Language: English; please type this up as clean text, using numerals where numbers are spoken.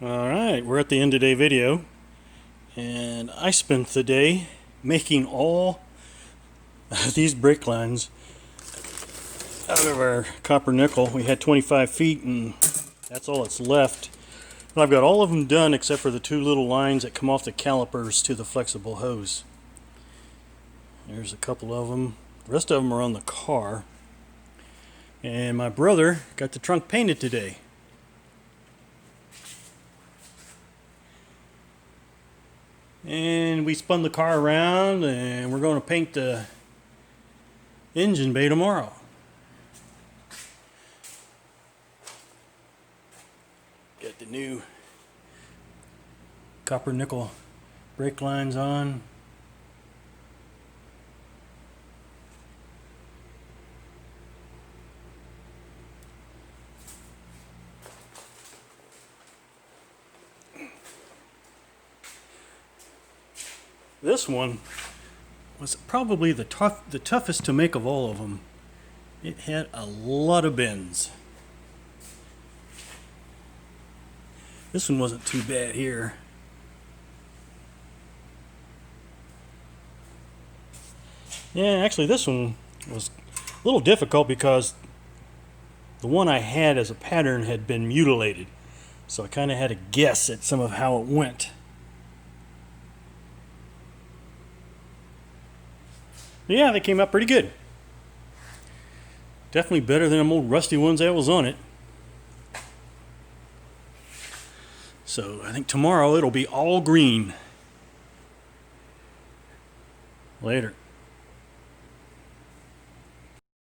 Alright, we're at the end of the video, and I spent the day making all these brake lines out of our copper nickel. We had 25 feet and that's all that's left. And I've got all of them done except for the two little lines that come off the calipers to the flexible hose. There's a couple of them. The rest of them are on the car. And my brother got the trunk painted today. And we spun the car around and we're going to paint the engine bay tomorrow. Got the new copper nickel brake lines on. This one was probably the toughest to make of all of them. It had a lot of bends. This one wasn't too bad here. Yeah, actually this one was a little difficult because the one I had as a pattern had been mutilated. So I kind of had to guess at some of how it went. Yeah, they came out pretty good. Definitely better than them old rusty ones that was on it. So I think tomorrow it'll be all green. Later.